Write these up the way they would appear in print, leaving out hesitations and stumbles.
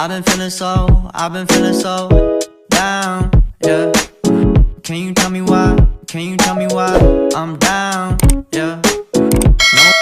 I've been feeling so down, yeah. Can you tell me why? Can you tell me why I'm down, yeah. No.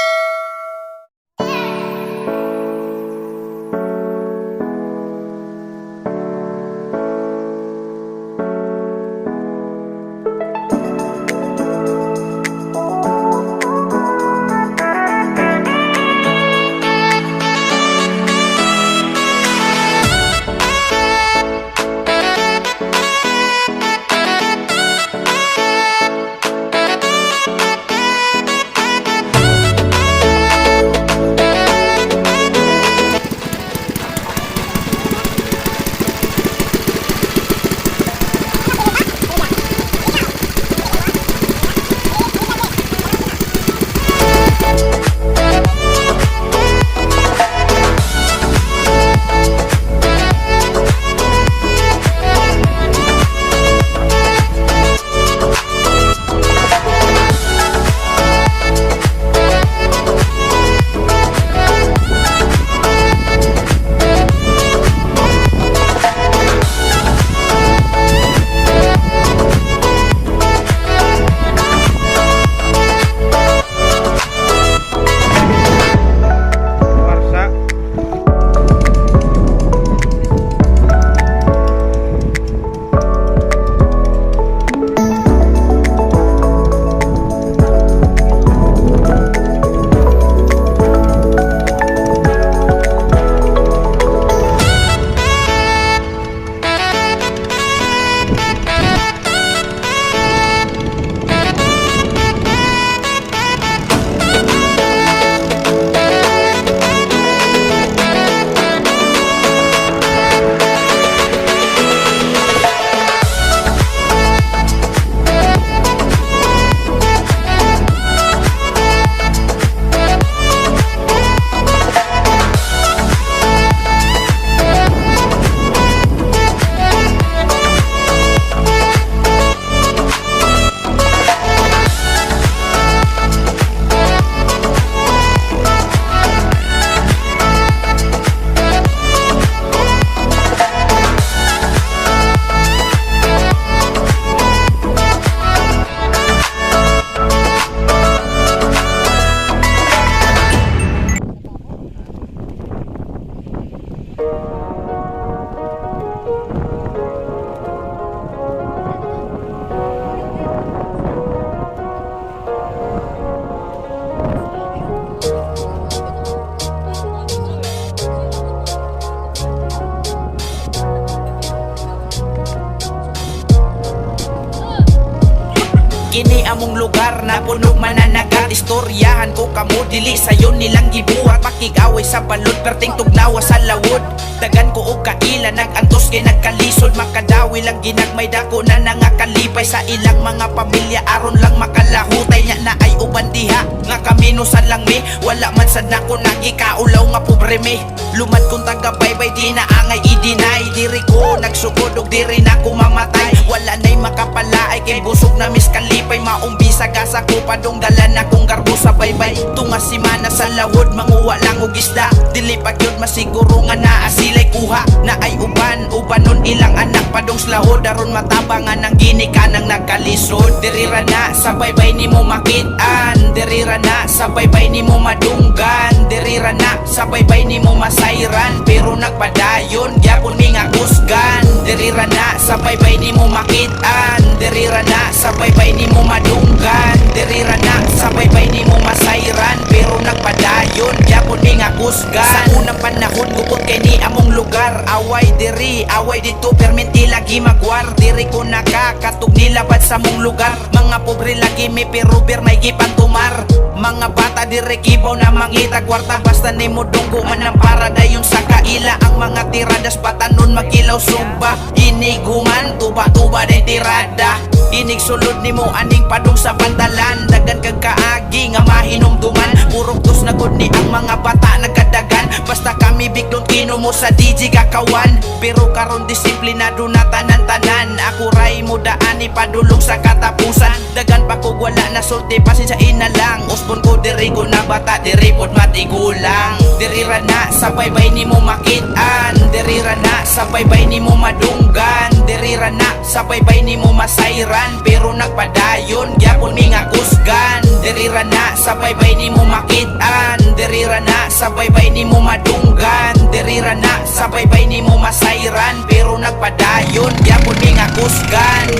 Kini among lugar na punog mananagat. Istoryahan ko kamo dili sayo nilang gibuhat. Makigaway sa balod perting tugnawa sa lawod. Dagan ko og kaila nagantos kay nagkalisod. Makadawi lang ginagmay dako na nangakalipay sa ilang mga pamilya aron lang makalahutay nya na ay uban diha nga kaminusan lang mi. Wala man sad nako nagikaulaw nga pobre mi. Lumad kong taga baybay di na angay i-deny. Diri ko nagsugod og diri na ko mamatay. Wala na'y makapalaay kay busog na miskalipay. Maumbisa gasa ko padong dala na kong garbo sa baybay. Tunga si mana sa lawod manguwa lang og isda. Dili pa gyud masiguro nga naa sila'y kuha na ay ubanon ilang anak padong slahod. Daron matabangan ng ginikanang nagkalisod. Dirira na sa baybay ni mo makitaan. Dirira na sa baybay ni mo madunggan. Dirira na sa baybay ni mo masayran. Pero nagpadayon gyapon mi nga kusgan. Dirira na sa baybay ni mo makitaan. Dirira na sa baybay ni mo madunggan. Dirira na sa baybay ni mo masayran. Pero nagpadayon gyapon mi nga kusgan. Sa unang panahon gubot kay ni among lugar. Away diri, away dito perminti lagi magwar. Diri ko nakakatug nilabad sa mong lugar. Mga pobre lagi mi pero bir may gipantumar. Mga bata diri kibaw na mangita kwarta. Basta ni mo dunggo man ang paradayon sa kaila. Ang mga tiradas patanon magilaw sumba. Iniguman tuba-tuba day tirada. Inig sulod ni mo aning padung sa pandalan. Dagan kag kaagi nga mahinumduman. Purok dos na gud ni ang mga bata nagkadagan. Basta kami biglon kino mo sa DJ kakawan. Pero karon disiplinado na tanan-tanan. Ako ray mo daan ipadulong sa katapusan. Dagan pa ko wala na sulti pasensyain na lang. Usbon ko diri ko na bata diri pod matigulang. Diri ra na sa baybay nimo makitaan, diri ra na sa baybay nimo madunggan, diri ra na sa baybay nimo masayran pero nagpadayon gyapon mi nga kusgan. Diri ra na sa baybay nimo makitaan, diri ra na sa baybay nimo madunggan, diri ra na sa baybay nimo masayran pero nagpadayon gyapon mi nga kusgan.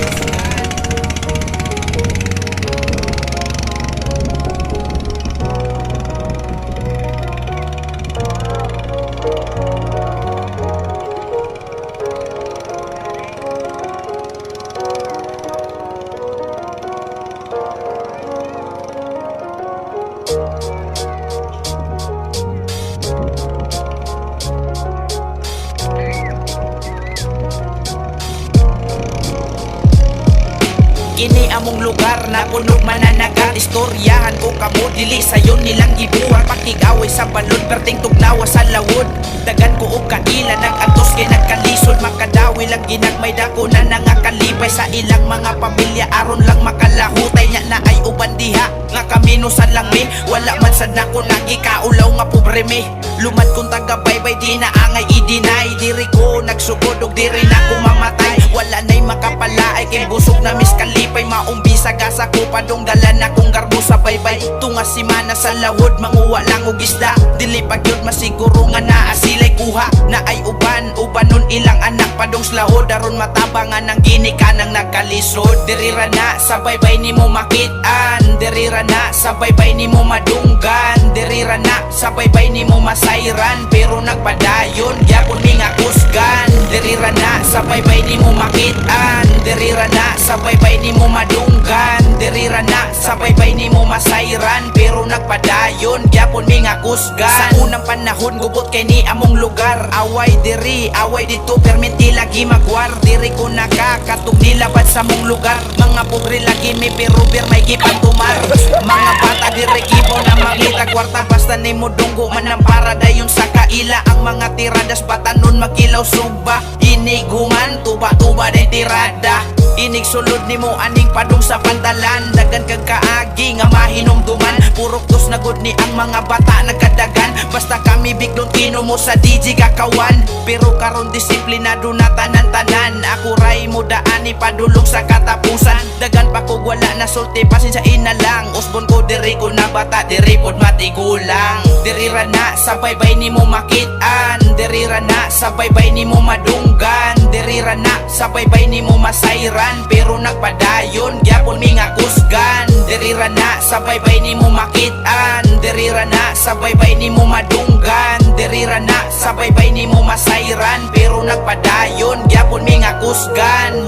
Kini among lugar na punog mananagat. Istoryahan ko kamo dili sayon nilang gibuhat. Pakigaway sa balon perting tugnawa sa lawod. Dagan ko og kaila nag-antos kay nagkalisod. Makadawi lang ginagmay dako na nangakalipay sa ilang mga pamilya aron lang makalahutay nya na ay uban diha nga kaminusan lang mi. Wala man sad nako nagikaulaw nga pobre mi. Lumad kong taga baybay di na angay i-deny. Diri ko nagsugod og diri na ko mamatay. Wala na'y makapalaay kay busog na miskalipay. Maumbisa gasa ko padong dala na kong garbo sa baybay. Tunga si mana sa lawod manguwa lang og isda. Dili pagyod masiguro nga naa sila'y kuha na ay ubanon ilang anak padong slahod. Aron matabangan ng ginikanang nagkalisod. Diri ra na sa baybay nimo makitaan, diri ra na sa baybay nimo madunggan, diri ra na sa baybay nimo masayran pero nagpadayon gyapon mi nga kusgan. Diri ra na sa baybay nimo makitaan, diri ra na sa baybay nimo madunggan, diri ra na sa baybay nimo masayran pero nagpadayon gyapon mi nga kusgan. Sa unang panahon gubot kay ni among lugar. Away diri, away dito perminti lagi magwar. Diri ko nakakatug nilabad sa mong lugar. Mga pobre lagi mi pero bir may gipatumar. Mga bata diri kibaw na mangita kwarta basta nimo dunggo man ang paradayon sa kaila. Ang mga tiradas batanon magilaw sugba. Iniguman tuba-tuba de tirada. Inig sulod nimo aning padung sa pantalan. Dagan kag kaagi nga mahinumduman. Purok dos na good ni ang mga bata nagkadagan. Basta kami biglong tino mo sa DJ kakawan. Pero karon disiplinado na tanan-tanan. Ako ray mo daan ipadulong sa katapusan. Dagan pa ko wala na sulti pasensyain na lang. Usbon ko diri ko na bata diri pod matigulang. Diri ra na sa baybay nimo makitaan, diri ra na sa baybay nimo madunggan, diri ra na sa baybay nimo masayran pero nagpadayon gyapon mi nga kusgan. Diri ra na sa baybay nimo makitaan, diri ra na sa baybay nimo madunggan, diri ra na sa baybay nimo masayran pero nagpadayon gyapon mi nga kusgan.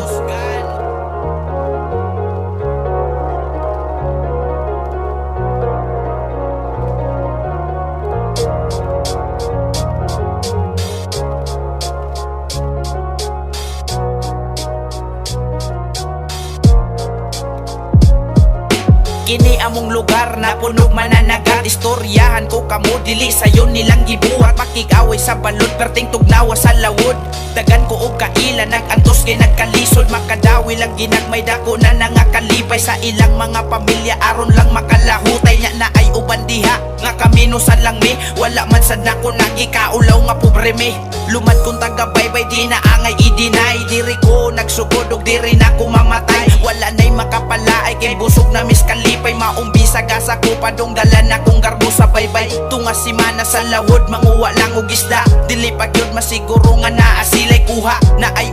Kini among lugar na punog mananagat. Istoryahan ko kamo dili sayon nilang gibuhat. Pakigaway sa balon perting tugnawa sa lawod. Dagan ko og kaila nag-antos kay nagkalisod. Makadawi lang ginagmay dako na nangakalipay sa ilang mga pamilya aron lang makalahutay nya na ay uban diha nga kaminusan lang mi. Wala man sad nako nagikaulaw nga pobre mi. Lumad kong taga baybay di na angay i-deny. Diri ko nagsugod og diri na ko mamatay. Wala na'y makapalaay kay busog na miskalipay. Maumbisa gasa ko padong dala na kong garbo sa baybay. Tunga si mana sa lawod manguwa lang og isda. Dili pagyod masiguro nga naa sila'y kuha na ay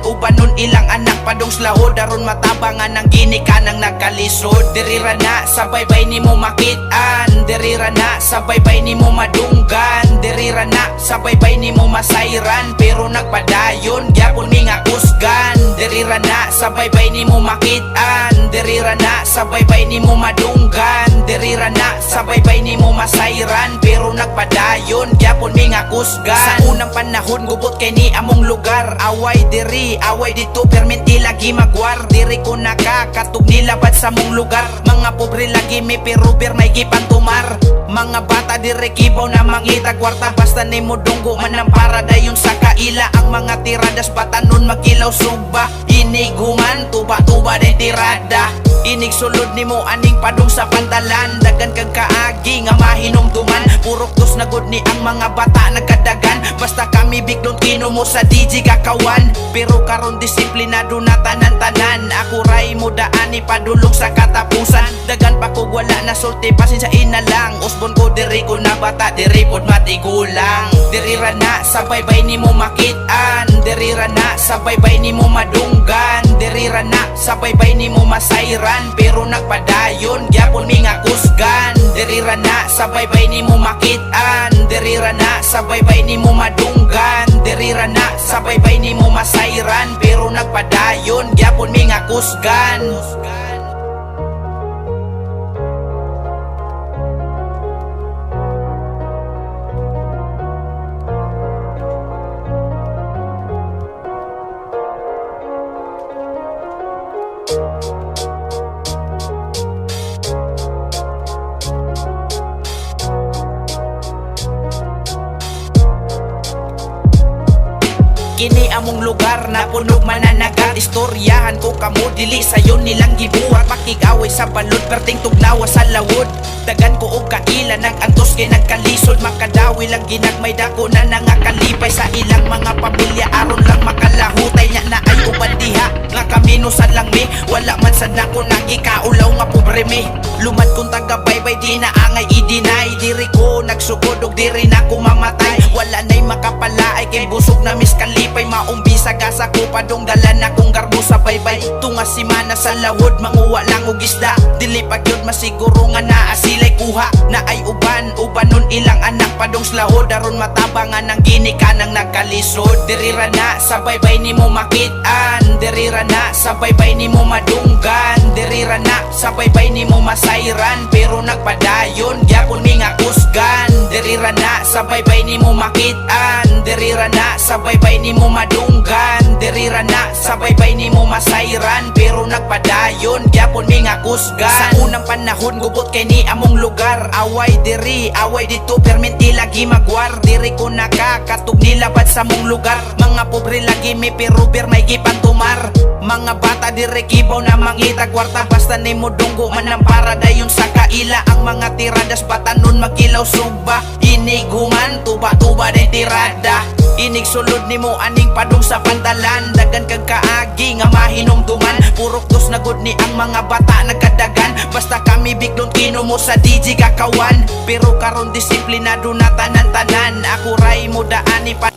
ubanon ilang anak padong slahod. Aron matabangan ng ginikanang nagkalisod. Diri ra na sa baybay nimo makitaan, diri ra na sa baybay nimo madunggan, diri ra na sa baybay nimo masayran pero nagpadayon gyapon mi nga kusgan. Diri ra na sa baybay nimo makitaan, diri ra na sa baybay nimo madunggan, diri ra na sa baybay nimo masayran pero nagpadayon gyapon mi nga kusgan. Sa unang panahon gubot kay ni among lugar. Away diri, away dito perminti lagi magwar. Diri ko nakakatug nilabad sa mong lugar. Mga pobre lagi mi pero bir may gipantumar. Mga bata diri kibaw na mangita kwarta basta nimo dunggo man ang paradayon sa kaila. Ang mga tiradas batanon magilaw sugba. Iniguman tuba din tirada. Inig sulod nimo aning padung sa pantalan. Dagan kang kaagi nga mahinumduman. Purok dos na good ni ang mga bata nagkadagan. Basta kami biglon kino mo sa DJ kakawan. Pero karon disiplinado na tanan-tanan. Ako ray mo daani padulong sa katapusan. Dagan pa ko wala na sulti pasin sa ina lang. Usbon ko diri ko na bata diri pod matigulang. Diri ra na sa baybay nimo makitaan. Diri ra na sa baybay nimo madunggan. Diri ra na sa baybay nimo masayran. Pero nagpadayon gyapon mi nga kusgan. Diri ra na sa baybay nimo makitaan. Diri ra na sa baybay nimo madunggan. Diri ra na sa baybay nimo masayran. Pero nagpadayon gyapon mi nga kusgan. Kini among lugar na punog mananagat. Istoryahan ko kamo dili sayon nilang gibuhat. Makigaway sa balod perting tugnawa sa lawod. Dagan ko og kaila nag-antos kay nagkalisod. Makadawi lang ginagmay dako na nangakalipay sa ilang mga pamilya aron lang makalahutay nya na ay uban diha nga kaminusan lang mi. Wala man sad nako nagikaulaw nga pobre mi. Lumad kong taga baybay di na angay i-deny. Diri ko nagsugod og diri na ko mamatay. Wala na'y makapalaay kay busog na miskalipay. Maumbisa gasa ko padong dala na kong garbo sa baybay. Tunga simana sa lawod manguwa lang og isda. Dili pa gyud masiguro nga naa sila'y kuha. Na ay ubanon ilang anak padong slahod. Aron matabangan ng ginikanang nagkalisod. Diri ra na sa baybay nimo makitaan. Diri ra na sa baybay nimo madunggan. Diri ra na sa baybay nimo masayran. Pero nagpadayon gyapon mi nga kusgan. Diri ra na sa baybay nimo makitaan. Diri ra na sa baybay nimo madunggan. Diri ra na sa baybay nimo masayran. Pero nagpadayon gyapon mi nga kusgan. Sa unang panahon gubot kay ni among lugar. Away diri, away dito perminti lagi magwar. Diri ko nakakatug nilabad sa mong lugar. Mga pobre lagi may pero may gipantumar. Mga bata diri kibaw na mangita kwarta. Basta nimo dunggo man ang paradayon sa kaila. Ang mga tiradas batanon magilaw sugba. Iniguman tuba-tuba din tirada. Inig sulod nimo aning padung sa pantalan. Dagan kang kaagi nga mahinumduman. Purok dos na good ni ang mga bata nagkadagan. Basta kami biglon kino mo sa DJ kakawan. Pero karon disiplinado na tanan-tanan. Ako ray mo daani pa